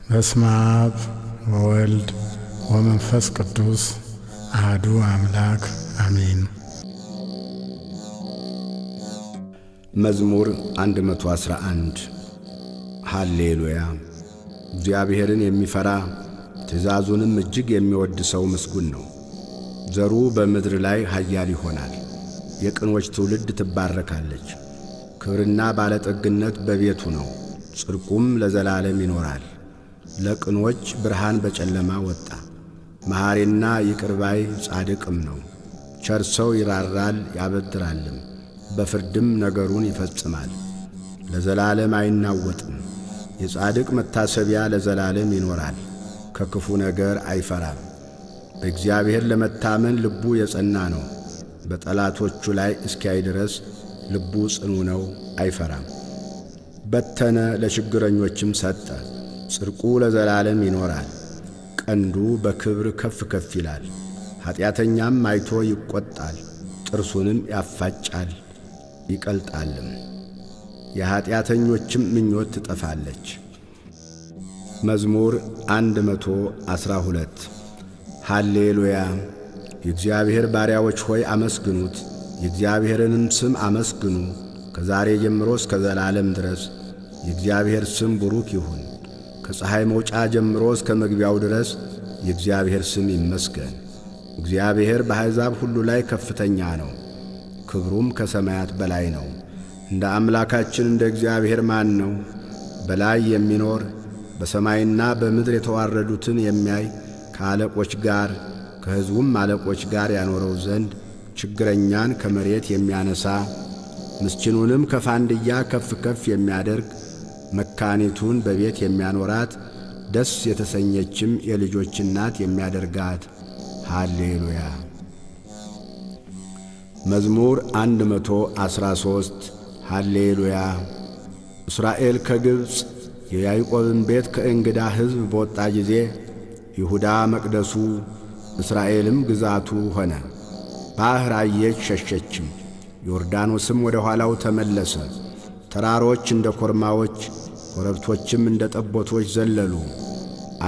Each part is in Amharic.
በስመ አብ ወወልድ ወመንፈስ ቅዱስ አሐዱ አምላክ አሜን። መዝሙር 111 ሃሌሉያ። እግዚአብሔርን የሚፈራ ትእዛዙንም እጅግ የሚወድ ሰው ምስጉን ነው። ዘሩ በምድር ላይ ኃያል ይሆናል። የቅኖች ትውልድ ትባረካለች። ክብርና ባለጠግነት በቤቱ ነው፣ ጽድቁም ለዘላለም ይኖራል። ለቅኖች ብርሃን በጨለማ ወጣ። መሐሪና ይቅር ባይ ጻድቅም ነው። ቸር ሰው ይራራል ያበድራልም፣ በፍርድም ነገሩን ይፈጽማል። ለዘላለም አይናወጥም። የጻድቅ መታሰቢያ ለዘላለም ይኖራል። ከክፉ ነገር አይፈራም። በእግዚአብሔር ለመታመን ልቡ የጸና ነው። በጠላቶቹ ላይ እስኪያይ ድረስ ልቡ ጽኑ ነው፣ አይፈራም። በተነ ለችግረኞችም ሰጠ። ጽድቁ ለዘላለም ይኖራል። ቀንዱ በክብር ከፍ ከፍ ይላል። ኀጢአተኛም አይቶ ይቈጣል፣ ጥርሱንም ያፋጫል ይቀልጣልም። የኀጢአተኞችም ምኞት ትጠፋለች። መዝሙር 112 ሃሌሉያ። የእግዚአብሔር ባሪያዎች ሆይ አመስግኑት፣ የእግዚአብሔርንም ስም አመስግኑ። ከዛሬ ጀምሮ እስከ ዘላለም ድረስ የእግዚአብሔር ስም ቡሩክ ይሁን። ከፀሐይ መውጫ ጀምሮ እስከ መግቢያው ድረስ የእግዚአብሔር ስም ይመስገን። እግዚአብሔር በአሕዛብ ሁሉ ላይ ከፍተኛ ነው፣ ክብሩም ከሰማያት በላይ ነው። እንደ አምላካችን እንደ እግዚአብሔር ማን ነው? በላይ የሚኖር በሰማይና በምድር የተዋረዱትን የሚያይ ከአለቆች ጋር ከሕዝቡም አለቆች ጋር ያኖረው ዘንድ ችግረኛን ከመሬት የሚያነሣ ምስኪኑንም ከፋንድያ ከፍ ከፍ የሚያደርግ መካኒቱን በቤት የሚያኖራት ደስ የተሰኘችም የልጆች እናት የሚያደርጋት። ሃሌሉያ። መዝሙር 113 ሃሌሉያ። እስራኤል ከግብፅ የያዕቆብን ቤት ከእንግዳ ሕዝብ በወጣ ጊዜ ይሁዳ መቅደሱ እስራኤልም ግዛቱ ሆነ። ባሕር አየች ሸሸችም፣ ዮርዳኖስም ወደ ኋላው ተመለሰ። ተራሮች እንደ ኮርማዎች ኮረብቶችም እንደ ጠቦቶች ዘለሉ።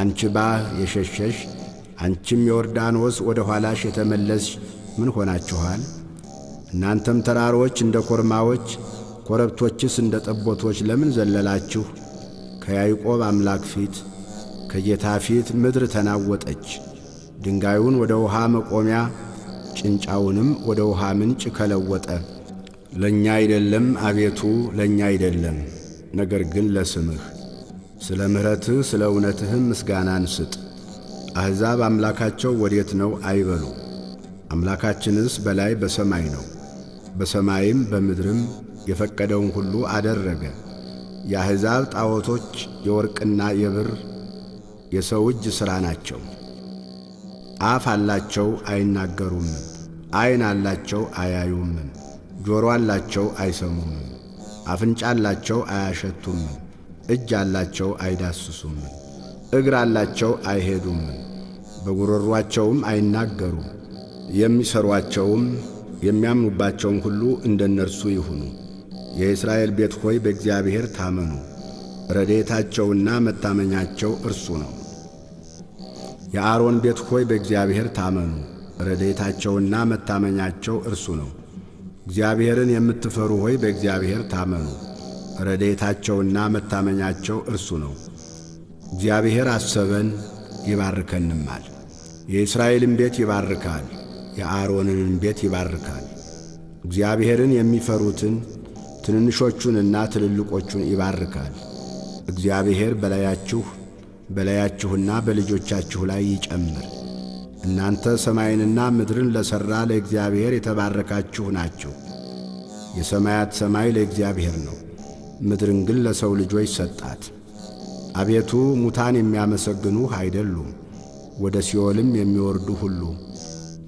አንቺ ባሕር የሸሸሽ አንቺም ዮርዳኖስ ወደ ኋላሽ የተመለስሽ ምን ሆናችኋል? እናንተም ተራሮች እንደ ኮርማዎች ኮረብቶችስ እንደ ጠቦቶች ለምን ዘለላችሁ? ከያዕቆብ አምላክ ፊት ከጌታ ፊት ምድር ተናወጠች። ድንጋዩን ወደ ውሃ መቆሚያ ጭንጫውንም ወደ ውሃ ምንጭ ከለወጠ። ለእኛ አይደለም አቤቱ ለእኛ አይደለም፣ ነገር ግን ለስምህ ስለ ምሕረትህ ስለ እውነትህም ምስጋናን ስጥ። አሕዛብ አምላካቸው ወዴት ነው አይበሉ። አምላካችንስ በላይ በሰማይ ነው። በሰማይም በምድርም የፈቀደውን ሁሉ አደረገ። የአሕዛብ ጣዖቶች የወርቅና የብር የሰው እጅ ሥራ ናቸው። አፍ አላቸው አይናገሩም፣ ዐይን አላቸው አያዩም፣ ጆሮ አላቸው አይሰሙም፣ አፍንጫ አላቸው አያሸቱም፣ እጅ አላቸው አይዳስሱም፣ እግር አላቸው አይሄዱም፣ በጉሮሮአቸውም አይናገሩም። የሚሠሩአቸውም የሚያምኑባቸውም ሁሉ እንደ እነርሱ ይሁኑ። የእስራኤል ቤት ሆይ በእግዚአብሔር ታመኑ፣ ረድኤታቸውና መታመኛቸው እርሱ ነው። የአሮን ቤት ሆይ በእግዚአብሔር ታመኑ፣ ረድኤታቸውና መታመኛቸው እርሱ ነው። እግዚአብሔርን የምትፈሩ ሆይ በእግዚአብሔር ታመኑ፣ ረድኤታቸውና መታመኛቸው እርሱ ነው። እግዚአብሔር አሰበን ይባርከንማል። የእስራኤልን ቤት ይባርካል፣ የአሮንን ቤት ይባርካል። እግዚአብሔርን የሚፈሩትን ትንንሾቹንና ትልልቆቹን ይባርካል። እግዚአብሔር በላያችሁና በልጆቻችሁ ላይ ይጨምር። እናንተ ሰማይንና ምድርን ለሠራ ለእግዚአብሔር የተባረካችሁ ናችሁ። የሰማያት ሰማይ ለእግዚአብሔር ነው፣ ምድርን ግን ለሰው ልጆች ሰጣት። አቤቱ ሙታን የሚያመሰግኑህ አይደሉም፣ ወደ ሲኦልም የሚወርዱ ሁሉ።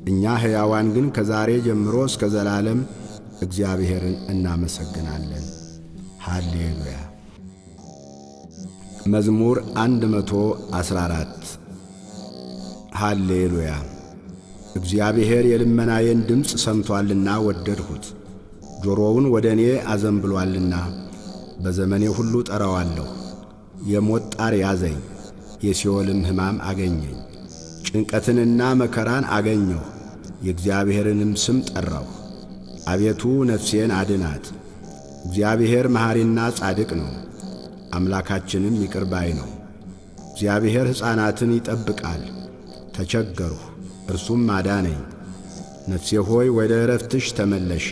እኛ ሕያዋን ግን ከዛሬ ጀምሮ እስከ ዘላለም እግዚአብሔርን እናመሰግናለን። ሃሌሉያ። መዝሙር 114 ሃሌሉያ። እግዚአብሔር የልመናዬን ድምፅ ሰምቶአልና ወደድሁት። ጆሮውን ወደ እኔ አዘንብሎአልና በዘመኔ ሁሉ ጠራዋለሁ። የሞት ጣር ያዘኝ፣ የሲኦልም ሕማም አገኘኝ። ጭንቀትንና መከራን አገኘሁ፣ የእግዚአብሔርንም ስም ጠራሁ። አቤቱ ነፍሴን አድናት። እግዚአብሔር መሐሪና ጻድቅ ነው፣ አምላካችንም ይቅር ባይ ነው። እግዚአብሔር ሕፃናትን ይጠብቃል። ተቸገርሁ፣ እርሱም አዳነኝ። ነፍሴ ሆይ ወደ ዕረፍትሽ ተመለሺ፣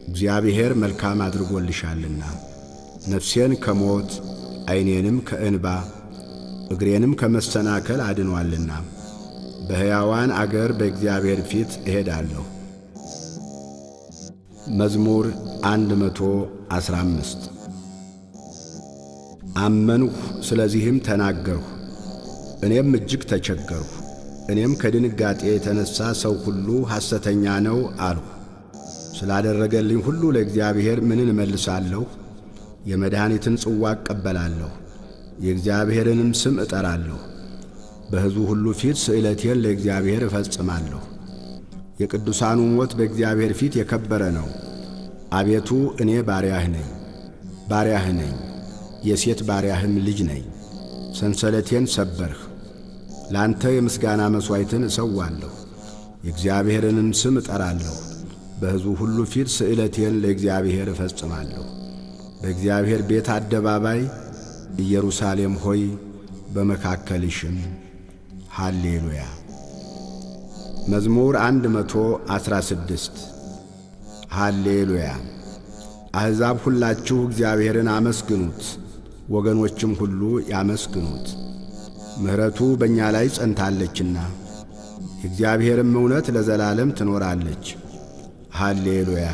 እግዚአብሔር መልካም አድርጎልሻልና። ነፍሴን ከሞት ዐይኔንም ከእንባ እግሬንም ከመሰናከል አድኗልና። በሕያዋን አገር በእግዚአብሔር ፊት እሄዳለሁ። መዝሙር 115 አመንሁ፣ ስለዚህም ተናገርሁ፣ እኔም እጅግ ተቸገርሁ። እኔም ከድንጋጤ የተነሣ ሰው ሁሉ ሐሰተኛ ነው አልሁ። ስላደረገልኝ ሁሉ ለእግዚአብሔር ምንን እመልሳለሁ? የመድኃኒትን ጽዋ እቀበላለሁ፣ የእግዚአብሔርንም ስም እጠራለሁ። በሕዝቡ ሁሉ ፊት ስእለቴን ለእግዚአብሔር እፈጽማለሁ። የቅዱሳኑ ሞት በእግዚአብሔር ፊት የከበረ ነው። አቤቱ እኔ ባሪያህ ነኝ፣ የሴት ባሪያህም ልጅ ነኝ። ሰንሰለቴን ሰበርህ። ላንተ የምስጋና መሥዋዕትን እሰዋለሁ፣ የእግዚአብሔርንም ስም እጠራለሁ። በሕዝቡ ሁሉ ፊት ስእለቴን ለእግዚአብሔር እፈጽማለሁ። በእግዚአብሔር ቤት አደባባይ ኢየሩሳሌም ሆይ በመካከልሽም ሃሌሉያ። መዝሙር 116 ሃሌሉያ። አሕዛብ ሁላችሁ እግዚአብሔርን አመስግኑት፣ ወገኖችም ሁሉ ያመስግኑት። ምሕረቱ በእኛ ላይ ጸንታለችና የእግዚአብሔርም እውነት ለዘላለም ትኖራለች። ሃሌሉያ።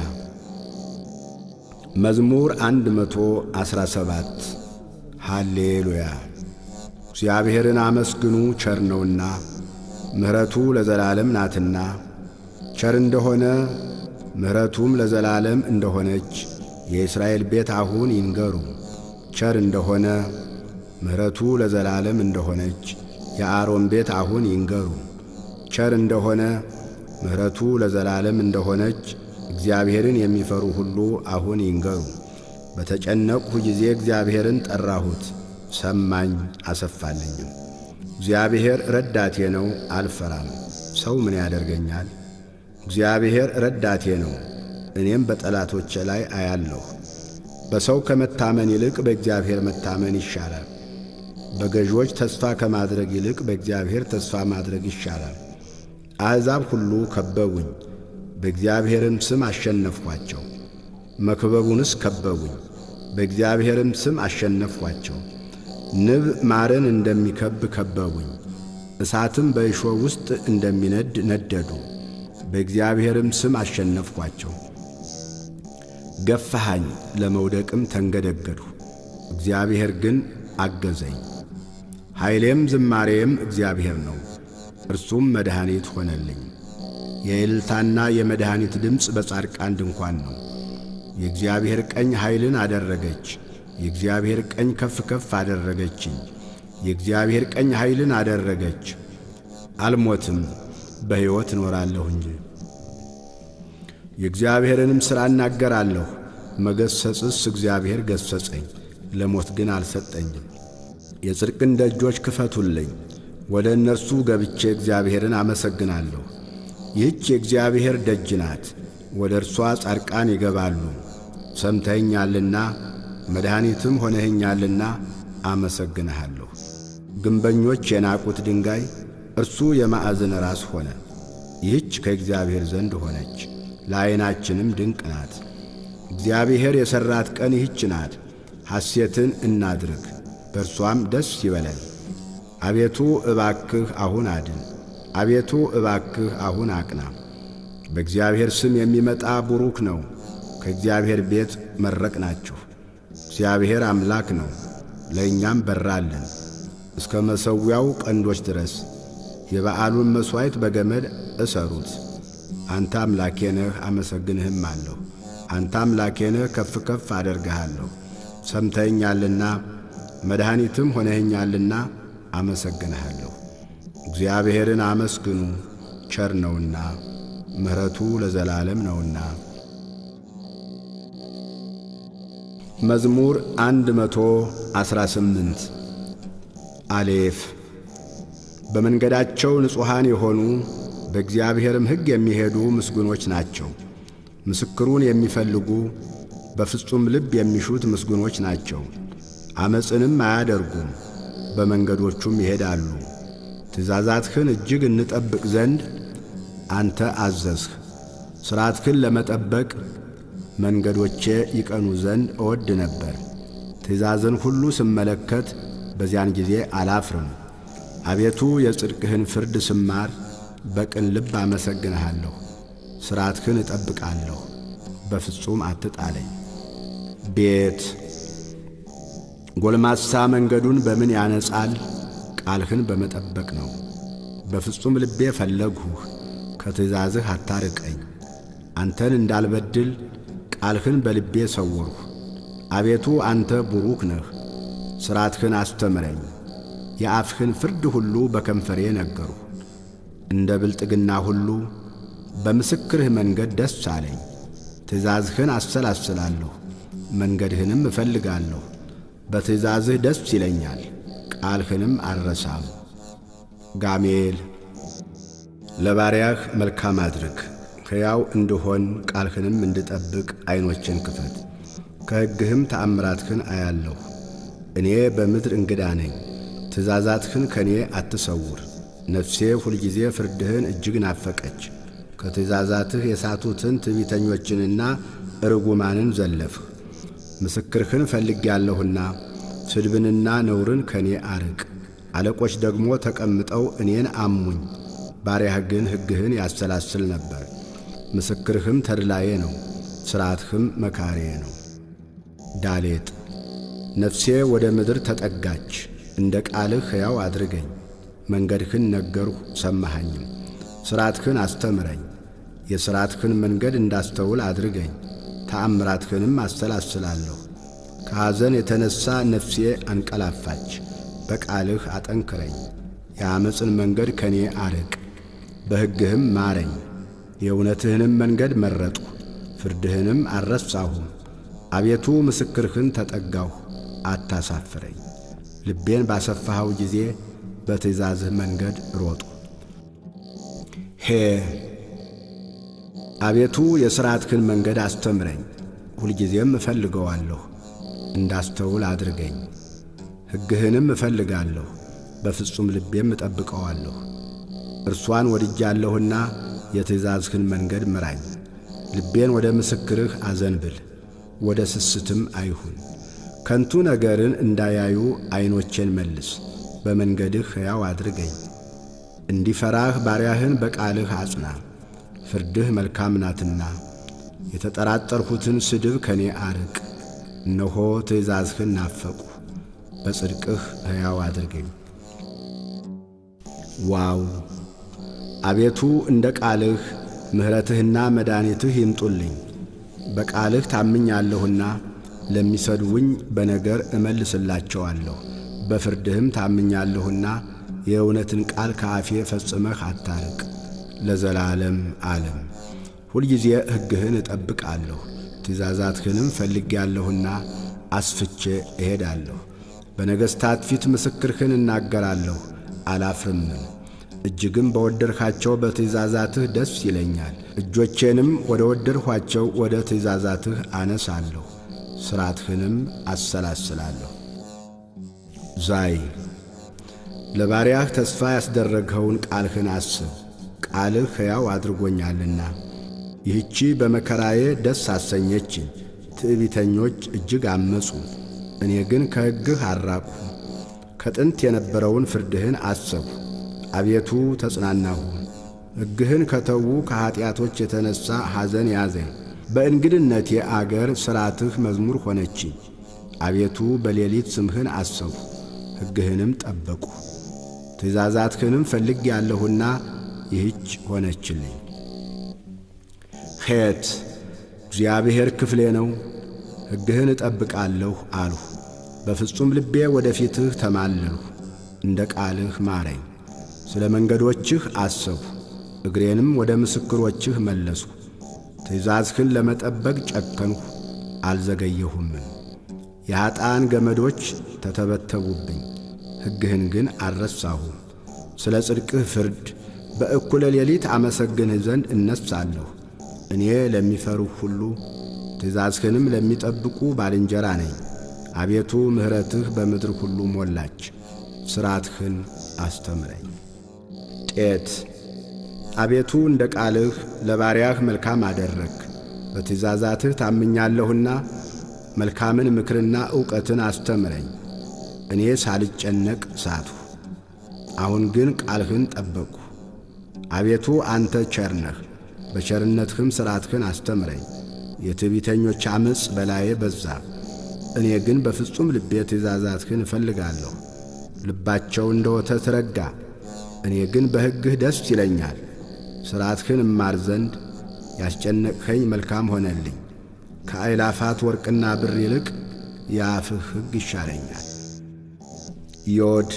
መዝሙር 117 ሃሌሉያ። እግዚአብሔርን አመስግኑ፣ ቸር ነውና ምሕረቱ ለዘላለም ናትና። ቸር እንደሆነ ምሕረቱም ለዘላለም እንደሆነች የእስራኤል ቤት አሁን ይንገሩ። ቸር እንደሆነ ምሕረቱ ለዘላለም እንደሆነች የአሮን ቤት አሁን ይንገሩ። ቸር እንደሆነ ምሕረቱ ለዘላለም እንደሆነች እግዚአብሔርን የሚፈሩ ሁሉ አሁን ይንገሩ። በተጨነቅሁ ጊዜ እግዚአብሔርን ጠራሁት፣ ሰማኝ አሰፋልኝም። እግዚአብሔር ረዳቴ ነው፣ አልፈራም። ሰው ምን ያደርገኛል? እግዚአብሔር ረዳቴ ነው፣ እኔም በጠላቶቼ ላይ አያለሁ። በሰው ከመታመን ይልቅ በእግዚአብሔር መታመን ይሻላል። በገዦች ተስፋ ከማድረግ ይልቅ በእግዚአብሔር ተስፋ ማድረግ ይሻላል። አሕዛብ ሁሉ ከበቡኝ፣ በእግዚአብሔርም ስም አሸነፍኋቸው። መክበቡንስ ከበቡኝ፣ በእግዚአብሔርም ስም አሸነፍኋቸው። ንብ ማርን እንደሚከብ ከበቡኝ፣ እሳትም በእሾህ ውስጥ እንደሚነድ ነደዱ። በእግዚአብሔርም ስም አሸነፍኋቸው። ገፋሃኝ፣ ለመውደቅም ተንገደገድሁ፣ እግዚአብሔር ግን አገዘኝ። ኃይሌም ዝማሬም እግዚአብሔር ነው፣ እርሱም መድኃኒት ሆነልኝ። የእልልታና የመድኃኒት ድምፅ በጻድቃን ድንኳን ነው። የእግዚአብሔር ቀኝ ኃይልን አደረገች፣ የእግዚአብሔር ቀኝ ከፍ ከፍ አደረገችኝ። የእግዚአብሔር ቀኝ ኃይልን አደረገች፣ አልሞትም በሕይወት እኖራለሁ እንጂ። የእግዚአብሔርንም ሥራ እናገራለሁ። መገሰጽስ እግዚአብሔር ገሰጸኝ፣ ለሞት ግን አልሰጠኝም። የጽድቅን ደጆች ክፈቱልኝ፣ ወደ እነርሱ ገብቼ እግዚአብሔርን አመሰግናለሁ። ይህች የእግዚአብሔር ደጅ ናት፣ ወደ እርሷ ጻድቃን ይገባሉ። ሰምተኸኛልና መድኃኒትም ሆነኸኛልና አመሰግንሃለሁ። ግንበኞች የናቁት ድንጋይ እርሱ የማዕዘን ራስ ሆነ። ይህች ከእግዚአብሔር ዘንድ ሆነች፣ ለዓይናችንም ድንቅ ናት። እግዚአብሔር የሠራት ቀን ይህች ናት። ሐሴትን እናድርግ፣ በእርሷም ደስ ይበለን። አቤቱ እባክህ አሁን አድን፣ አቤቱ እባክህ አሁን አቅና። በእግዚአብሔር ስም የሚመጣ ቡሩክ ነው። ከእግዚአብሔር ቤት መረቅናችሁ። እግዚአብሔር አምላክ ነው፣ ለእኛም በራልን እስከ መሠዊያው ቀንዶች ድረስ። የበዓሉን መሥዋዕት በገመድ እሰሩት። አንተ አምላኬ ነህ፣ አመሰግንህም አለሁ። አንተ አምላኬ ነህ፣ ከፍ ከፍ አደርግሃለሁ። ሰምተኸኛልና መድኃኒትም ሆነኸኛልና አመሰግንሃለሁ። እግዚአብሔርን አመስግኑ፣ ቸር ነውና ምሕረቱ ለዘላለም ነውና። መዝሙር 118 አሌፍ በመንገዳቸው ንጹሐን የሆኑ በእግዚአብሔርም ሕግ የሚሄዱ ምስጉኖች ናቸው። ምስክሩን የሚፈልጉ በፍጹም ልብ የሚሹት ምስጉኖች ናቸው። ዓመፅንም አያደርጉም፣ በመንገዶቹም ይሄዳሉ። ትእዛዛትህን እጅግ እንጠብቅ ዘንድ አንተ አዘዝህ። ሥርዓትህን ለመጠበቅ መንገዶቼ ይቀኑ ዘንድ እወድ ነበር። ትእዛዝን ሁሉ ስመለከት በዚያን ጊዜ አላፍርም። አቤቱ የጽድቅህን ፍርድ ስማር በቅን ልብ አመሰግንሃለሁ። ሥርዓትህን እጠብቃለሁ፣ በፍጹም አትጣለኝ። ቤት ጎልማሳ መንገዱን በምን ያነጻል? ቃልህን በመጠበቅ ነው። በፍጹም ልቤ ፈለግሁህ፣ ከትእዛዝህ አታርቀኝ። አንተን እንዳልበድል ቃልህን በልቤ ሰወርሁ። አቤቱ አንተ ቡሩክ ነህ፣ ሥርዓትህን አስተምረኝ። የአፍህን ፍርድ ሁሉ በከንፈሬ ነገርሁ። እንደ ብልጥግና ሁሉ በምስክርህ መንገድ ደስ አለኝ። ትእዛዝህን አሰላስላለሁ፣ መንገድህንም እፈልጋለሁ። በትእዛዝህ ደስ ይለኛል፣ ቃልህንም አልረሳም። ጋሜል ለባሪያህ መልካም አድርግ፣ ሕያው እንድሆን ቃልህንም እንድጠብቅ ዐይኖችን ክፈት። ከሕግህም ተአምራትህን አያለሁ። እኔ በምድር እንግዳ ነኝ፣ ትእዛዛትህን ከኔ አትሰውር። ነፍሴ ሁልጊዜ ፍርድህን እጅግ ናፈቀች። ከትእዛዛትህ የሳቱትን ትዕቢተኞችንና ርጉማንን ዘለፍህ። ምስክርህን ፈልጌአለሁና ስድብንና ነውርን ከኔ አርቅ። አለቆች ደግሞ ተቀምጠው እኔን አሙኝ። ባሪያህ ግን ሕግህን ያሰላስል ነበር። ምስክርህም ተድላዬ ነው፣ ሥርዓትህም መካሪዬ ነው። ዳሌጥ ነፍሴ ወደ ምድር ተጠጋች። እንደ ቃልህ ሕያው አድርገኝ። መንገድህን ነገርሁ ሰማኸኝም። ሥርዓትህን አስተምረኝ። የሥርዓትህን መንገድ እንዳስተውል አድርገኝ። ተአምራትህንም አሰላስላለሁ። ከሐዘን የተነሣ ነፍሴ አንቀላፋች። በቃልህ አጠንክረኝ። የዓመፅን መንገድ ከኔ አርቅ፣ በሕግህም ማረኝ። የእውነትህንም መንገድ መረጥሁ፣ ፍርድህንም አልረሳሁም። አቤቱ ምስክርህን ተጠጋሁ፣ አታሳፍረኝ። ልቤን ባሰፋኸው ጊዜ በትእዛዝህ መንገድ ሮጥሁ። ሄ አቤቱ የሥርዓትህን መንገድ አስተምረኝ። ሁልጊዜም እፈልገዋለሁ፣ እንዳስተውል አድርገኝ። ሕግህንም እፈልጋለሁ፣ በፍጹም ልቤም እጠብቀዋለሁ። እርሷን ወድጃለሁና የትእዛዝህን መንገድ ምራኝ። ልቤን ወደ ምስክርህ አዘንብል፣ ወደ ስስትም አይሁን። ከንቱ ነገርን እንዳያዩ ዐይኖቼን መልስ፣ በመንገድህ ሕያው አድርገኝ። እንዲፈራህ ባሪያህን በቃልህ አጽና፣ ፍርድህ መልካም ናትና። የተጠራጠርሁትን ስድብ ከኔ አርቅ። እነሆ ትእዛዝህን ናፈቁ፣ በጽድቅህ ሕያው አድርገኝ። ዋው አቤቱ እንደ ቃልህ ምሕረትህና መድኃኒትህ ይምጡልኝ። በቃልህ ታምኛለሁና ለሚሰድቡኝ በነገር እመልስላቸዋለሁ። በፍርድህም ታምኛለሁና የእውነትን ቃል ከአፌ ፈጽመህ አታርቅ። ለዘላለም ዓለም ሁልጊዜ ሕግህን እጠብቃለሁ። ትእዛዛትህንም ፈልጌአለሁና አስፍቼ እሄዳለሁ። በነገሥታት ፊት ምስክርህን እናገራለሁ፣ አላፍርምም። እጅግም በወደድኻቸው በትእዛዛትህ ደስ ይለኛል። እጆቼንም ወደ ወደድኋቸው ወደ ትእዛዛትህ አነሳለሁ፣ ሥርዓትህንም አሰላስላለሁ። ዛይ ለባሪያህ ተስፋ ያስደረግኸውን ቃልህን አስብ። ቃልህ ሕያው አድርጎኛልና። ይህቺ በመከራዬ ደስ አሰኘችኝ። ትዕቢተኞች እጅግ አመፁ፣ እኔ ግን ከሕግህ አልራቅሁ። ከጥንት የነበረውን ፍርድህን አሰብሁ፣ አቤቱ ተጽናናሁ። ሕግህን ከተዉ ከኀጢአቶች የተነሣ ሐዘን ያዘኝ። በእንግድነቴ አገር ሥርዓትህ መዝሙር ሆነችኝ። አቤቱ በሌሊት ስምህን አሰብሁ፣ ሕግህንም ጠበቅሁ። ትእዛዛትህንም ፈልጌአለሁና ይህች ሆነችልኝ። ሔት እግዚአብሔር ክፍሌ ነው፣ ሕግህን እጠብቃለሁ አልሁ። በፍጹም ልቤ ወደ ፊትህ ተማለልሁ። እንደ ቃልህ ማረኝ። ስለ መንገዶችህ አሰብሁ፣ እግሬንም ወደ ምስክሮችህ መለስሁ። ትእዛዝህን ለመጠበቅ ጨከንሁ፣ አልዘገየሁምም። የኀጣን ገመዶች ተተበተቡብኝ፣ ሕግህን ግን አልረሳሁም። ስለ ጽድቅህ ፍርድ በእኩለ ሌሊት አመሰግንህ ዘንድ እነሳለሁ። እኔ ለሚፈሩህ ሁሉ ትእዛዝህንም ለሚጠብቁ ባልንጀራ ነኝ። አቤቱ ምሕረትህ በምድር ሁሉ ሞላች፣ ሥርዓትህን አስተምረኝ። ጤት አቤቱ እንደ ቃልህ ለባሪያህ መልካም አደረግ። በትእዛዛትህ ታምኛለሁና መልካምን ምክርና ዕውቀትን አስተምረኝ። እኔ ሳልጨነቅ ሳትሁ፣ አሁን ግን ቃልህን ጠበቅሁ። አቤቱ አንተ ቸር ነህ፣ በቸርነትህም ሥርዓትህን አስተምረኝ። የትዕቢተኞች ዓመፅ በላዬ በዛ፣ እኔ ግን በፍጹም ልቤ ትእዛዛትህን እፈልጋለሁ። ልባቸው እንደ ወተት ረጋ፣ እኔ ግን በሕግህ ደስ ይለኛል። ሥርዓትህን እማር ዘንድ ያስጨነቅኸኝ መልካም ሆነልኝ። ከአእላፋት ወርቅና ብር ይልቅ የአፍህ ሕግ ይሻለኛል። ዮድ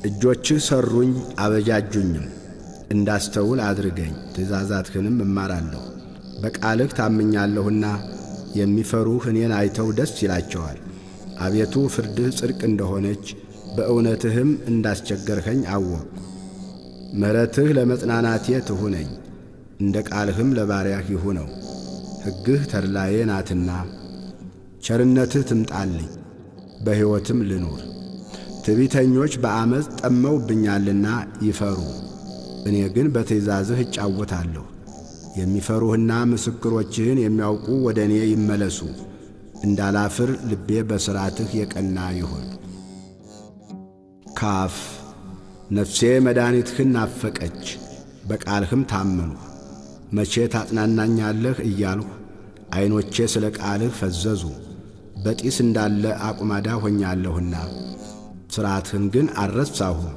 እጆችህ ሠሩኝ አበጃጁኝም፣ እንዳስተውል አድርገኝ። ትእዛዛትህንም እማራለሁ። በቃልህ ታምኛለሁና የሚፈሩህ እኔን አይተው ደስ ይላቸዋል። አቤቱ ፍርድህ ጽድቅ እንደሆነች በእውነትህም እንዳስቸገርኸኝ አወቅሁ። ምሕረትህ ለመጽናናቴ ትሁነኝ፣ እንደ ቃልህም ለባሪያህ ይሁነው። ሕግህ ተድላዬ ናትና ቸርነትህ ትምጣልኝ፣ በሕይወትም ልኑር። ትዕቢተኞች በዓመፅ ጠመውብኛልና ይፈሩ፣ እኔ ግን በትእዛዝህ እጫወታለሁ። የሚፈሩህና ምስክሮችህን የሚያውቁ ወደ እኔ ይመለሱ፣ እንዳላፍር ልቤ በሥርዓትህ የቀና ይሁን። ካፍ ነፍሴ መድኃኒትህን ናፈቀች፣ በቃልህም ታመንሁ። መቼ ታጽናናኛለህ እያልሁ ዐይኖቼ ስለ ቃልህ ፈዘዙ። በጢስ እንዳለ አቁማዳ ሆኛለሁና ሥርዓትህን ግን አልረሳሁም።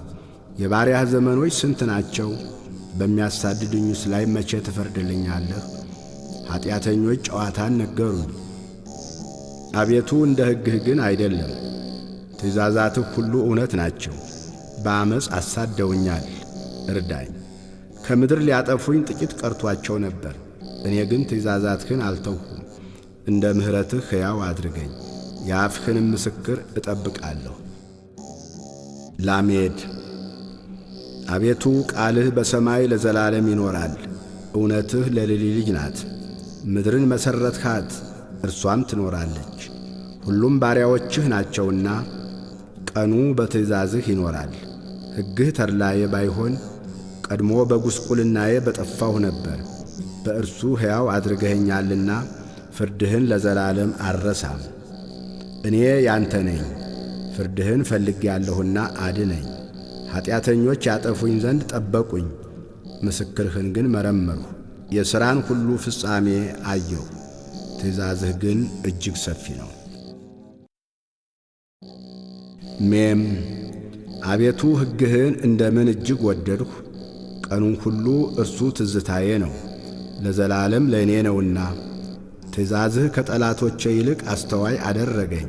የባሪያህ ዘመኖች ስንት ናቸው? በሚያሳድዱኝስ ላይ መቼ ትፈርድልኛለህ? ኀጢአተኞች ጨዋታን ነገሩኝ፣ አቤቱ እንደ ሕግህ ግን አይደለም። ትእዛዛትህ ሁሉ እውነት ናቸው፣ በዓመፅ አሳደውኛል። እርዳኝ። ከምድር ሊያጠፉኝ ጥቂት ቀርቶአቸው ነበር፣ እኔ ግን ትእዛዛትህን አልተውሁም። እንደ ምሕረትህ ሕያው አድርገኝ፣ የአፍህንም ምስክር እጠብቃለሁ። ላሜድ አቤቱ ቃልህ በሰማይ ለዘላለም ይኖራል፣ እውነትህ ለልጅ ልጅ ናት። ምድርን መሠረትሃት፣ እርሷም ትኖራለች። ሁሉም ባሪያዎችህ ናቸውና ቀኑ በትእዛዝህ ይኖራል። ሕግህ ተድላዬ ባይሆን ቀድሞ በጉስቁልናዬ በጠፋሁ ነበር። በእርሱ ሕያው አድርገኸኛልና ፍርድህን ለዘላለም አልረሳም። እኔ ያንተ ነኝ፣ ፍርድህን ፈልጌአለሁና አድነኝ። ኀጢአተኞች ያጠፉኝ ዘንድ ጠበቁኝ፣ ምስክርህን ግን መረመርሁ። የሥራን ሁሉ ፍጻሜ አየሁ፣ ትእዛዝህ ግን እጅግ ሰፊ ነው። ሜም አቤቱ ሕግህን እንደምን እጅግ ወደድሁ! ቀኑን ሁሉ እርሱ ትዝታዬ ነው፣ ለዘላለም ለእኔ ነውና። ትእዛዝህ ከጠላቶቼ ይልቅ አስተዋይ አደረገኝ፣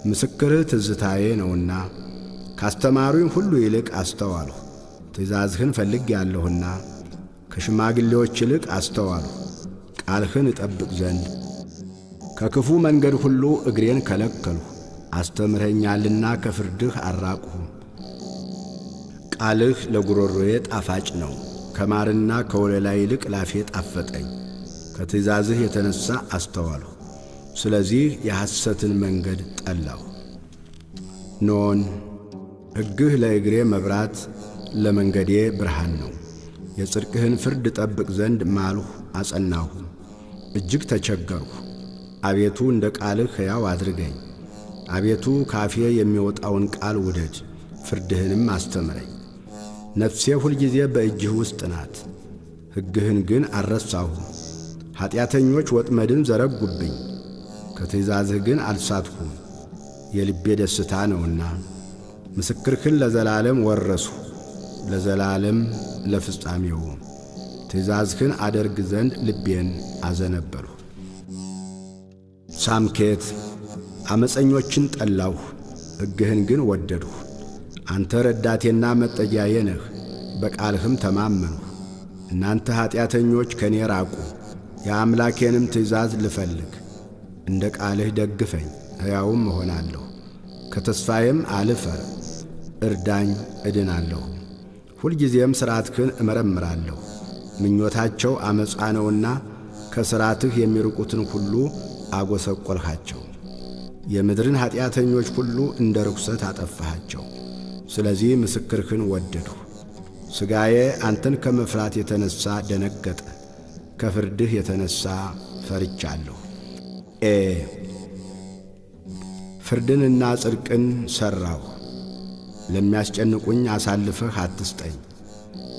ምስክርህ ትዝታዬ ነውና። ካስተማሩኝ ሁሉ ይልቅ አስተዋልሁ፣ ትእዛዝህን ፈልጌአለሁና። ከሽማግሌዎች ይልቅ አስተዋልሁ፣ ቃልህን እጠብቅ ዘንድ። ከክፉ መንገድ ሁሉ እግሬን ከለከልሁ፣ አስተምረኛልና ከፍርድህ አልራቅሁም። ቃልህ ለጉሮሮዬ ጣፋጭ ነው፣ ከማርና ከወለላ ይልቅ ላፌ ጣፈጠኝ። ከትእዛዝህ የተነሣ አስተዋልሁ፣ ስለዚህ የሐሰትን መንገድ ጠላሁ። ኖን ሕግህ ለእግሬ መብራት ለመንገዴ ብርሃን ነው። የጽድቅህን ፍርድ ጠብቅ ዘንድ ማልሁ አጸናሁም፣ እጅግ ተቸገርሁ። አቤቱ እንደ ቃልህ ሕያው አድርገኝ። አቤቱ ካፌ የሚወጣውን ቃል ውደድ፣ ፍርድህንም አስተምረኝ። ነፍሴ ሁልጊዜ በእጅህ ውስጥ ናት፣ ሕግህን ግን አልረሳሁም። ኀጢአተኞች ወጥመድን ዘረጉብኝ፣ ከትእዛዝህ ግን አልሳትሁም። የልቤ ደስታ ነውና ምስክርህን ለዘላለም ወረስሁ፣ ለዘላለም ለፍጻሜው። ትእዛዝህን አደርግ ዘንድ ልቤን አዘነበልሁ። ሳምኬት ዓመፀኞችን ጠላሁ፣ ሕግህን ግን ወደድሁ። አንተ ረዳቴና መጠጊያዬ ነህ፣ በቃልህም ተማመንሁ። እናንተ ኀጢአተኞች ከእኔ ራቁ፣ የአምላኬንም ትእዛዝ ልፈልግ። እንደ ቃልህ ደግፈኝ፣ ሕያውም እሆናለሁ። ከተስፋዬም አልፈር፣ እርዳኝ እድናለሁ። ሁልጊዜም ሥርዓትህን እመረምራለሁ። ምኞታቸው ዓመፃ ነውና ከሥርዓትህ የሚርቁትን ሁሉ አጐሰቈልሃቸው። የምድርን ኀጢአተኞች ሁሉ እንደ ርኵሰት አጠፋሃቸው። ስለዚህ ምስክርህን ወደድሁ። ሥጋዬ አንተን ከመፍራት የተነሣ ደነገጠ፣ ከፍርድህ የተነሣ ፈርቻለሁ። ፍርድንና ጽድቅን ሠራሁ። ለሚያስጨንቁኝ አሳልፈህ አትስጠኝ።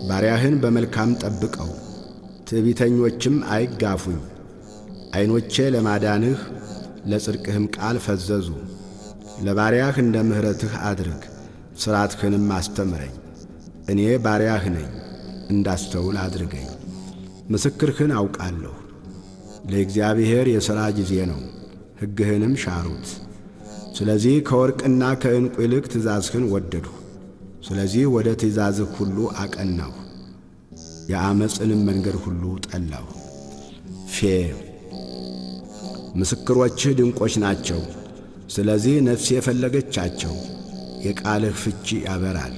ባሪያህን በመልካም ጠብቀው፣ ትዕቢተኞችም አይጋፉኝ። ዐይኖቼ ለማዳንህ ለጽድቅህም ቃል ፈዘዙ። ለባሪያህ እንደ ምሕረትህ አድርግ፣ ሥርዓትህንም አስተምረኝ። እኔ ባሪያህ ነኝ፣ እንዳስተውል አድርገኝ። ምስክርህን አውቃለሁ። ለእግዚአብሔር የሥራ ጊዜ ነው፣ ሕግህንም ሻሩት። ስለዚህ ከወርቅና ከዕንቁ ይልቅ ትእዛዝህን ወደድሁ። ስለዚህ ወደ ትእዛዝህ ሁሉ አቀናሁ፣ የዓመፅንም መንገድ ሁሉ ጠላሁ። ምስክሮችህ ድንቆች ናቸው፣ ስለዚህ ነፍሴ የፈለገቻቸው። የቃልህ ፍቺ ያበራል፣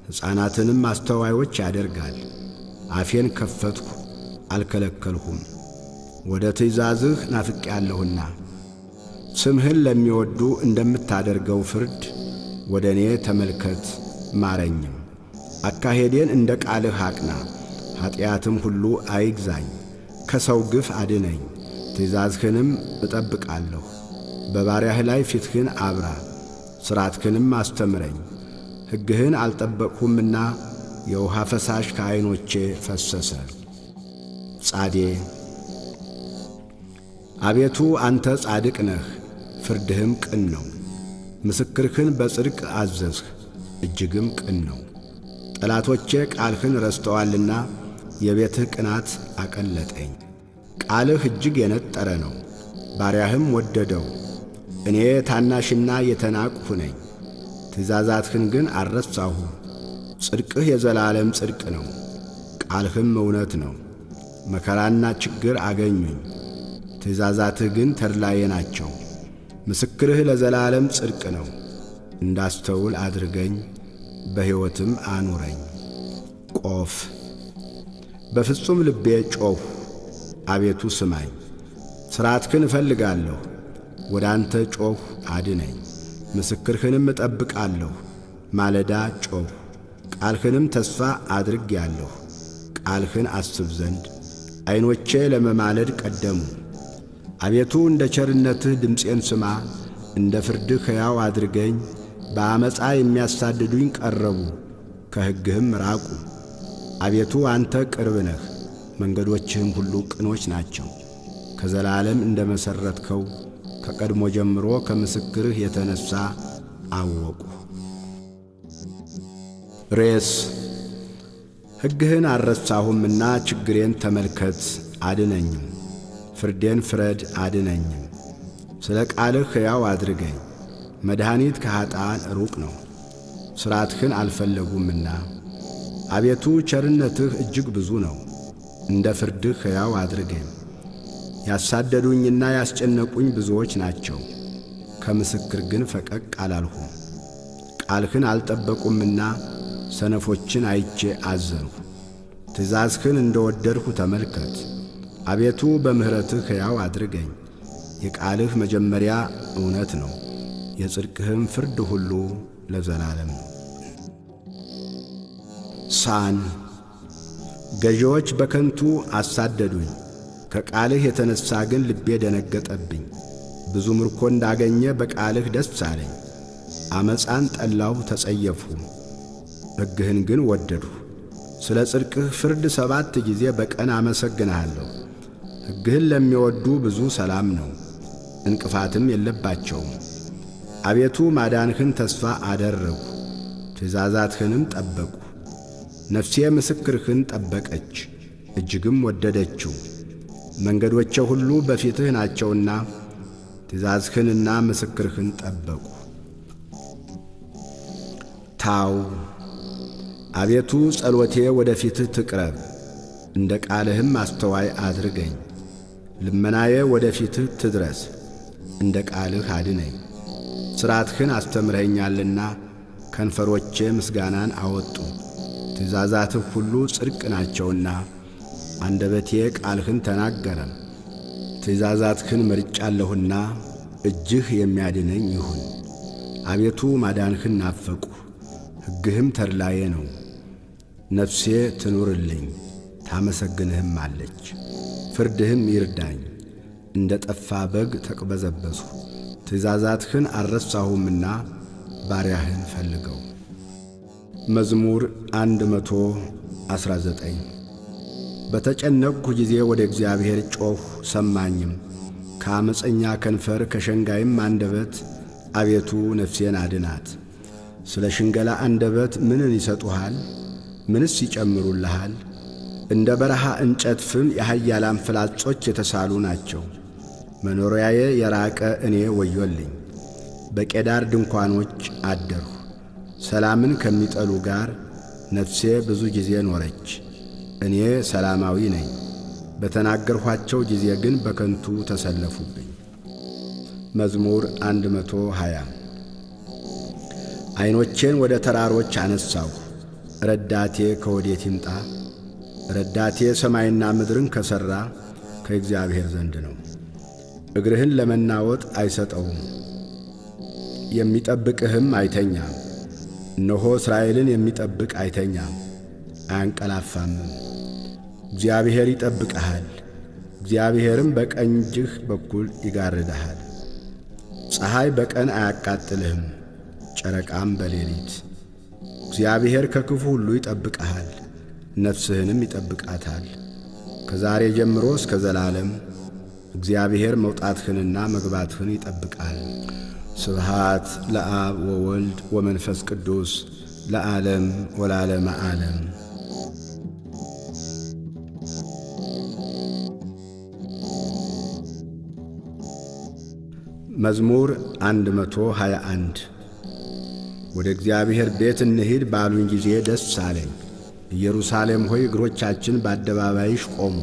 ሕፃናትንም አስተዋዮች ያደርጋል። አፌን ከፈትሁ አልከለከልሁም፣ ወደ ትእዛዝህ ናፍቄአለሁና። ስምህን ለሚወዱ እንደምታደርገው ፍርድ ወደ እኔ ተመልከት ማረኝም። አካሄዴን እንደ ቃልህ አቅና፣ ኀጢአትም ሁሉ አይግዛኝ። ከሰው ግፍ አድነኝ፣ ትእዛዝህንም እጠብቃለሁ። በባሪያህ ላይ ፊትህን አብራ፣ ሥርዓትህንም አስተምረኝ። ሕግህን አልጠበቅሁምና የውሃ ፈሳሽ ከዐይኖቼ ፈሰሰ። አቤቱ አንተ ጻድቅ ነህ፣ ፍርድህም ቅን ነው። ምስክርህን በጽድቅ አዘዝህ፣ እጅግም ቅን ነው። ጠላቶቼ ቃልህን ረስተዋልና የቤትህ ቅናት አቀለጠኝ። ቃልህ እጅግ የነጠረ ነው፣ ባሪያህም ወደደው። እኔ ታናሽና የተናቅሁ ነኝ፣ ትእዛዛትህን ግን አልረሳሁም። ጽድቅህ የዘላለም ጽድቅ ነው፣ ቃልህም እውነት ነው። መከራና ችግር አገኙኝ፣ ትእዛዛትህ ግን ተድላዬ ናቸው። ምስክርህ ለዘላለም ጽድቅ ነው፣ እንዳስተውል አድርገኝ፣ በሕይወትም አኑረኝ። በፍጹም ልቤ ጮኽሁ፣ አቤቱ ስማኝ። ሥርዓትህን እፈልጋለሁ፣ ወደ አንተ ጮኽሁ አድነኝ። ምስክርህንም እጠብቃለሁ፣ ማለዳ ጮኽሁ፣ ቃልህንም ተስፋ አድርጌአለሁ። ቃልህን አስብ ዘንድ ዐይኖቼ ለመማለድ ቀደሙ። አቤቱ እንደ ቸርነትህ ድምፄን ስማ፣ እንደ ፍርድህ ሕያው አድርገኝ። በዓመፃ የሚያሳድዱኝ ቀረቡ፣ ከሕግህም ራቁ። አቤቱ አንተ ቅርብ ነህ፣ መንገዶችህም ሁሉ ቅኖች ናቸው። ከዘላለም እንደ መሠረትከው ከቀድሞ ጀምሮ ከምስክርህ የተነሣ አወቁ። ሕግህን አልረሳሁምና ችግሬን ተመልከት አድነኝም። ፍርዴን ፍረድ አድነኝም። ስለ ቃልህ ሕያው አድርገኝ። መድኃኒት ከኀጥኣን ሩቅ ነው፣ ሥርዓትህን አልፈለጉምና። አቤቱ ቸርነትህ እጅግ ብዙ ነው፣ እንደ ፍርድህ ሕያው አድርገኝ። ያሳደዱኝና ያስጨነቁኝ ብዙዎች ናቸው፣ ከምስክር ግን ፈቀቅ አላልሁም። ቃልህን አልጠበቁምና ሰነፎችን አይቼ አዘንሁ። ትእዛዝህን እንደ ወደድሁ ተመልከት። አቤቱ በምሕረትህ ሕያው አድርገኝ። የቃልህ መጀመሪያ እውነት ነው፣ የጽድቅህም ፍርድ ሁሉ ለዘላለም ነው። ገዢዎች በከንቱ አሳደዱኝ፣ ከቃልህ የተነሣ ግን ልቤ ደነገጠብኝ። ብዙ ምርኮ እንዳገኘ በቃልህ ደስ አለኝ። ዓመፃን ጠላሁ ተጸየፍሁ፣ ሕግህን ግን ወደድሁ። ስለ ጽድቅህ ፍርድ 7 ጊዜ በቀን አመሰግንሃለሁ። ሕግህን ለሚወዱ ብዙ ሰላም ነው፣ እንቅፋትም የለባቸውም። አቤቱ ማዳንህን ተስፋ አደረግሁ፣ ትእዛዛትህንም ጠበቅሁ። ነፍሴ ምስክርህን ጠበቀች፣ እጅግም ወደደችው። መንገዶቼ ሁሉ በፊትህ ናቸውና ትእዛዝህንና ምስክርህን ጠበቁ። አቤቱ ጸሎቴ ወደ ፊትህ ትቅረብ፣ እንደ ቃልህም አስተዋይ አድርገኝ። ልመናዬ ወደ ፊትህ ትድረስ፣ እንደ ቃልህ አድነኝ። ሥርዓትህን አስተምረኸኛልና ከንፈሮቼ ምስጋናን አወጡ። ትእዛዛትህ ሁሉ ጽድቅ ናቸውና አንደበቴ ቃልህን ተናገረ። ትእዛዛትህን መርጫለሁና እጅህ የሚያድነኝ ይሁን። አቤቱ ማዳንህን ናፈቁ፣ ሕግህም ተድላዬ ነው። ነፍሴ ትኑርልኝ ታመሰግንህም አለች። ፍርድህም ይርዳኝ። እንደ ጠፋ በግ ተቅበዘበዝሁ። ትእዛዛትህን አልረሳሁምና ባሪያህን ፈልገው። መዝሙር 119 በተጨነቅሁ ጊዜ ወደ እግዚአብሔር ጮኽሁ፣ ሰማኝም። ከአመፀኛ ከንፈር ከሸንጋይም አንደበት አቤቱ ነፍሴን አድናት። ስለ ሽንገላ አንደበት ምንን ይሰጡሃል? ምንስ ይጨምሩልሃል? እንደ በረሃ እንጨት ፍም የኃያላን ፍላጾች የተሳሉ ናቸው። መኖሪያዬ የራቀ እኔ ወዮልኝ። በቄዳር ድንኳኖች አደርሁ። ሰላምን ከሚጠሉ ጋር ነፍሴ ብዙ ጊዜ ኖረች። እኔ ሰላማዊ ነኝ፣ በተናገርኋቸው ጊዜ ግን በከንቱ ተሰለፉብኝ። መዝሙር 120 ዐይኖቼን ወደ ተራሮች አነሳሁ። ረዳቴ ከወዴት ይምጣ? ረዳቴ ሰማይና ምድርን ከሠራ ከእግዚአብሔር ዘንድ ነው። እግርህን ለመናወጥ አይሰጠውም፣ የሚጠብቅህም አይተኛም። እነሆ እስራኤልን የሚጠብቅ አይተኛም አያንቀላፋምም። እግዚአብሔር ይጠብቅሃል፣ እግዚአብሔርም በቀኝ እጅህ በኩል ይጋርድሃል። ፀሐይ በቀን አያቃጥልህም፣ ጨረቃም በሌሊት። እግዚአብሔር ከክፉ ሁሉ ይጠብቅሃል፣ ነፍስህንም ይጠብቃታል። ከዛሬ ጀምሮ እስከ ዘላለም እግዚአብሔር መውጣትህንና መግባትህን ይጠብቃል። ስብሃት ለአብ ወወልድ ወመንፈስ ቅዱስ ለዓለም ወለዓለመ ዓለም። መዝሙር 121 ወደ እግዚአብሔር ቤት እንሂድ ባሉኝ ጊዜ ደስ አለኝ። ኢየሩሳሌም ሆይ እግሮቻችን በአደባባይሽ ቆሙ።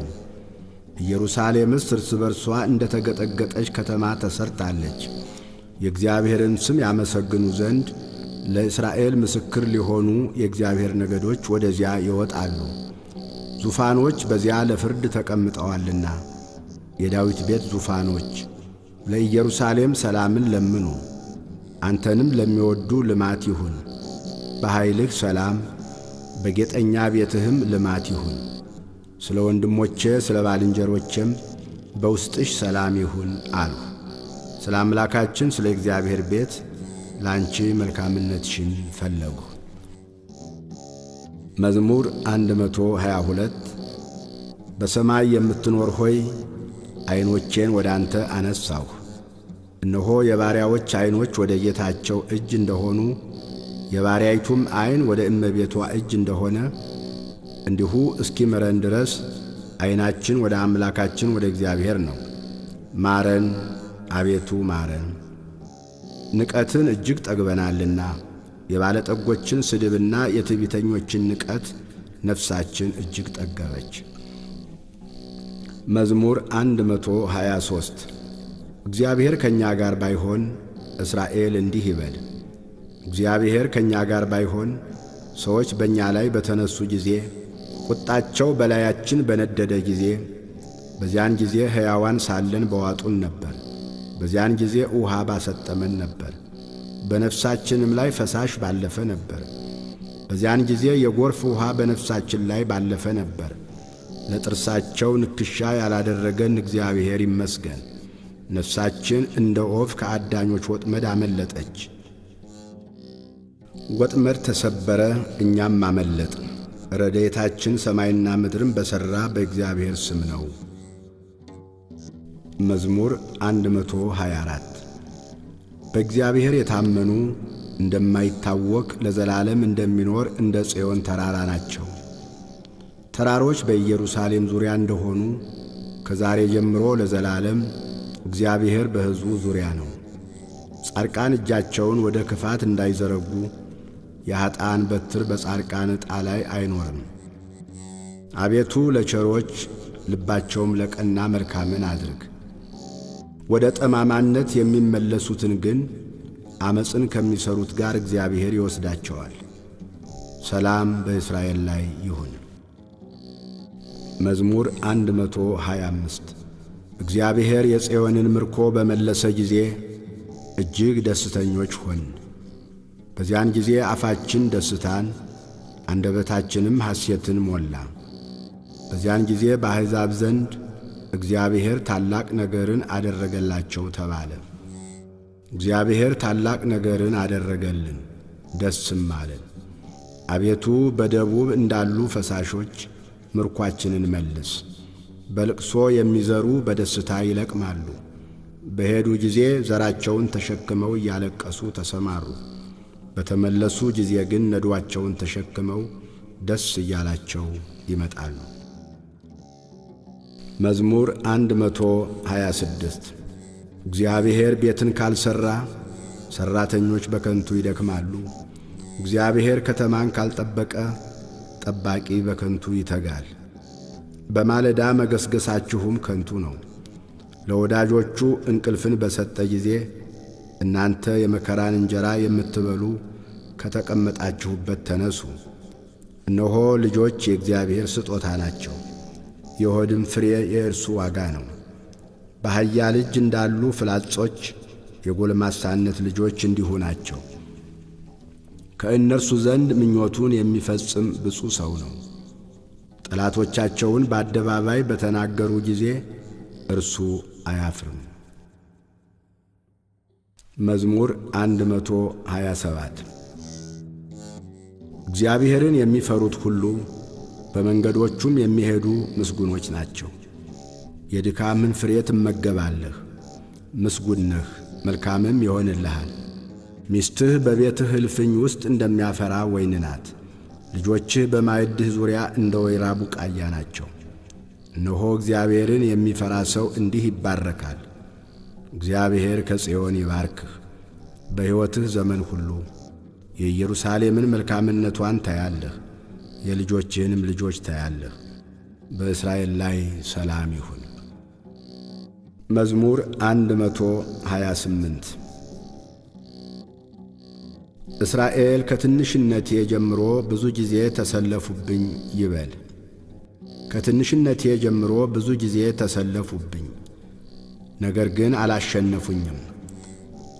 ኢየሩሳሌምስ እርስ በርሷ እንደ ተገጠገጠች ከተማ ተሰርታለች። የእግዚአብሔርን ስም ያመሰግኑ ዘንድ ለእስራኤል ምስክር ሊሆኑ የእግዚአብሔር ነገዶች ወደዚያ ይወጣሉ። ዙፋኖች በዚያ ለፍርድ ተቀምጠዋልና የዳዊት ቤት ዙፋኖች ለኢየሩሳሌም ሰላምን ለምኑ። አንተንም ለሚወዱ ልማት ይሁን። በኃይልህ ሰላም በጌጠኛ ቤትህም ልማት ይሁን። ስለ ወንድሞቼ ስለ ባልንጀሮቼም በውስጥሽ ሰላም ይሁን አልሁ። ስለ አምላካችን ስለ እግዚአብሔር ቤት ላንቺ መልካምነትሽን ፈለጉ። መዝሙር 122 በሰማይ የምትኖር ሆይ ዐይኖቼን ወደ አንተ አነሳሁ። እነሆ የባሪያዎች ዐይኖች ወደ ጌታቸው እጅ እንደሆኑ የባሪያይቱም ዐይን ወደ እመቤቷ እጅ እንደሆነ እንዲሁ እስኪምረን ድረስ ዐይናችን ወደ አምላካችን ወደ እግዚአብሔር ነው። ማረን አቤቱ ማረን። ንቀትን እጅግ ጠግበናልና የባለጠጎችን ስድብና የትዕቢተኞችን ንቀት ነፍሳችን እጅግ ጠገበች። መዝሙር 123 እግዚአብሔር ከእኛ ጋር ባይሆን እስራኤል እንዲህ ይበል። እግዚአብሔር ከእኛ ጋር ባይሆን ሰዎች በእኛ ላይ በተነሱ ጊዜ፣ ቁጣቸው በላያችን በነደደ ጊዜ፣ በዚያን ጊዜ ሕያዋን ሳለን በዋጡን ነበር። በዚያን ጊዜ ውሃ ባሰጠመን ነበር፣ በነፍሳችንም ላይ ፈሳሽ ባለፈ ነበር። በዚያን ጊዜ የጎርፍ ውሃ በነፍሳችን ላይ ባለፈ ነበር። ለጥርሳቸው ንክሻ ያላደረገን እግዚአብሔር ይመስገን። ነፍሳችን እንደ ወፍ ከአዳኞች ወጥመድ አመለጠች። ወጥመድ ተሰበረ፣ እኛም አመለጥን። ረድኤታችን ሰማይና ምድርን በሠራ በእግዚአብሔር ስም ነው። መዝሙር 124 በእግዚአብሔር የታመኑ እንደማይታወክ ለዘላለም እንደሚኖር እንደ ጽዮን ተራራ ናቸው። ተራሮች በኢየሩሳሌም ዙሪያ እንደሆኑ ከዛሬ ጀምሮ ለዘላለም እግዚአብሔር በሕዝቡ ዙሪያ ነው። ጻድቃን እጃቸውን ወደ ክፋት እንዳይዘረጉ የኀጥኣን በትር በጻድቃን ዕጣ ላይ አይኖርም። አቤቱ ለቸሮች ልባቸውም ለቀና መልካምን አድርግ። ወደ ጠማማነት የሚመለሱትን ግን ዓመፅን ከሚሠሩት ጋር እግዚአብሔር ይወስዳቸዋል። ሰላም በእስራኤል ላይ ይሁን። መዝሙር 125 እግዚአብሔር የጽዮንን ምርኮ በመለሰ ጊዜ እጅግ ደስተኞች ሆን። በዚያን ጊዜ አፋችን ደስታን አንደበታችንም ሐሴትን ሞላ። በዚያን ጊዜ በአሕዛብ ዘንድ እግዚአብሔር ታላቅ ነገርን አደረገላቸው ተባለ። እግዚአብሔር ታላቅ ነገርን አደረገልን፣ ደስም አለን። አቤቱ በደቡብ እንዳሉ ፈሳሾች ምርኳችንን መልስ። በልቅሶ የሚዘሩ በደስታ ይለቅማሉ። በሄዱ ጊዜ ዘራቸውን ተሸክመው እያለቀሱ ተሰማሩ። በተመለሱ ጊዜ ግን ነዶአቸውን ተሸክመው ደስ እያላቸው ይመጣሉ። መዝሙር 126 እግዚአብሔር ቤትን ካልሠራ ሠራተኞች በከንቱ ይደክማሉ። እግዚአብሔር ከተማን ካልጠበቀ ጠባቂ በከንቱ ይተጋል። በማለዳ መገስገሳችሁም ከንቱ ነው። ለወዳጆቹ እንቅልፍን በሰጠ ጊዜ እናንተ የመከራን እንጀራ የምትበሉ ከተቀመጣችሁበት ተነሱ። እነሆ ልጆች የእግዚአብሔር ስጦታ ናቸው፣ የሆድም ፍሬ የእርሱ ዋጋ ነው። በኃያል እጅ እንዳሉ ፍላጾች የጎልማሳነት ልጆች እንዲሁ ናቸው። ከእነርሱ ዘንድ ምኞቱን የሚፈጽም ብፁዕ ሰው ነው። ጠላቶቻቸውን በአደባባይ በተናገሩ ጊዜ እርሱ አያፍርም። መዝሙር 127 እግዚአብሔርን የሚፈሩት ሁሉ በመንገዶቹም የሚሄዱ ምስጉኖች ናቸው። የድካምን ፍሬ ትመገባለህ፣ ምስጉን ነህ፣ መልካምም ይሆንልሃል። ሚስትህ በቤትህ እልፍኝ ውስጥ እንደሚያፈራ ወይን ናት። ልጆችህ በማዕድህ ዙሪያ እንደ ወይራ ቡቃያ ናቸው። እነሆ እግዚአብሔርን የሚፈራ ሰው እንዲህ ይባረካል። እግዚአብሔር ከጽዮን ይባርክህ። በሕይወትህ ዘመን ሁሉ የኢየሩሳሌምን መልካምነቷን ታያለህ፣ የልጆችህንም ልጆች ታያለህ። በእስራኤል ላይ ሰላም ይሁን። መዝሙር 128 እስራኤል ከትንሽነቴ ጀምሮ ብዙ ጊዜ ተሰለፉብኝ ይበል። ከትንሽነቴ ጀምሮ ብዙ ጊዜ ተሰለፉብኝ፣ ነገር ግን አላሸነፉኝም።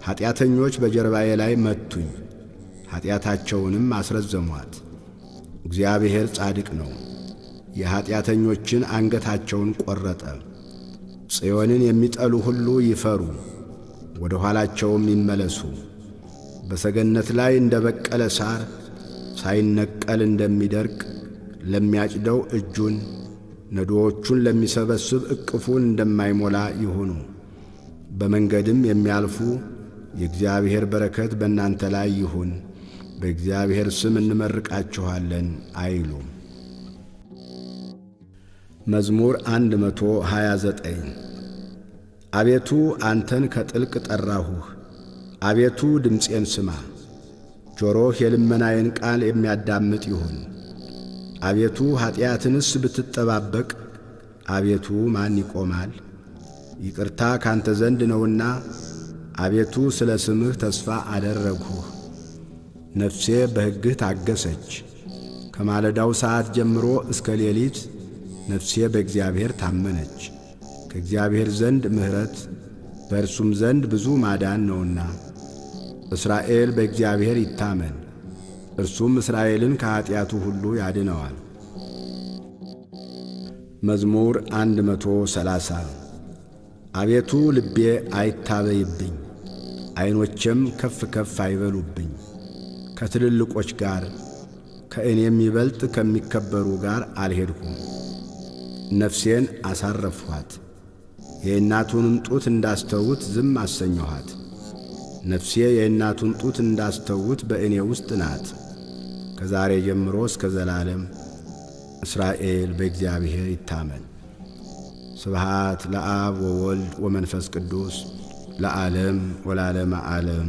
ኀጢአተኞች በጀርባዬ ላይ መቱኝ፣ ኀጢአታቸውንም አስረዘሟት። እግዚአብሔር ጻድቅ ነው፣ የኀጢአተኞችን አንገታቸውን ቈረጠ። ጽዮንን የሚጠሉ ሁሉ ይፈሩ፣ ወደ ኋላቸውም ይመለሱ። በሰገነት ላይ እንደ በቀለ ሣር ሳይነቀል እንደሚደርቅ ለሚያጭደው እጁን ነዶዎቹን ለሚሰበስብ እቅፉን እንደማይሞላ ይሁኑ። በመንገድም የሚያልፉ የእግዚአብሔር በረከት በእናንተ ላይ ይሁን፣ በእግዚአብሔር ስም እንመርቃችኋለን አይሉም። መዝሙር 129 አቤቱ አንተን ከጥልቅ ጠራሁህ፣ አቤቱ ድምፄን ስማ። ጆሮህ የልመናዬን ቃል የሚያዳምጥ ይሁን። አቤቱ ኀጢአትንስ ብትጠባበቅ አቤቱ ማን ይቆማል? ይቅርታ ካንተ ዘንድ ነውና አቤቱ ስለ ስምህ ተስፋ አደረግሁህ። ነፍሴ በሕግህ ታገሰች። ከማለዳው ሰዓት ጀምሮ እስከ ሌሊት ነፍሴ በእግዚአብሔር ታመነች። ከእግዚአብሔር ዘንድ ምሕረት በእርሱም ዘንድ ብዙ ማዳን ነውና። እስራኤል በእግዚአብሔር ይታመን፣ እርሱም እስራኤልን ከኀጢአቱ ሁሉ ያድነዋል። መዝሙር 130 አቤቱ ልቤ አይታበይብኝ፣ ዐይኖቼም ከፍ ከፍ አይበሉብኝ። ከትልልቆች ጋር ከእኔም ይበልጥ ከሚከበሩ ጋር አልሄድሁም። ነፍሴን አሳረፍኋት፣ የእናቱንም ጡት እንዳስተውት ዝም አሰኘኋት። ነፍሴ የእናቱን ጡት እንዳስተውት በእኔ ውስጥ ናት። ከዛሬ ጀምሮ እስከ ዘላለም እስራኤል በእግዚአብሔር ይታመን። ስብሃት ለአብ ወወልድ ወመንፈስ ቅዱስ ለዓለም ወላለመ ዓለም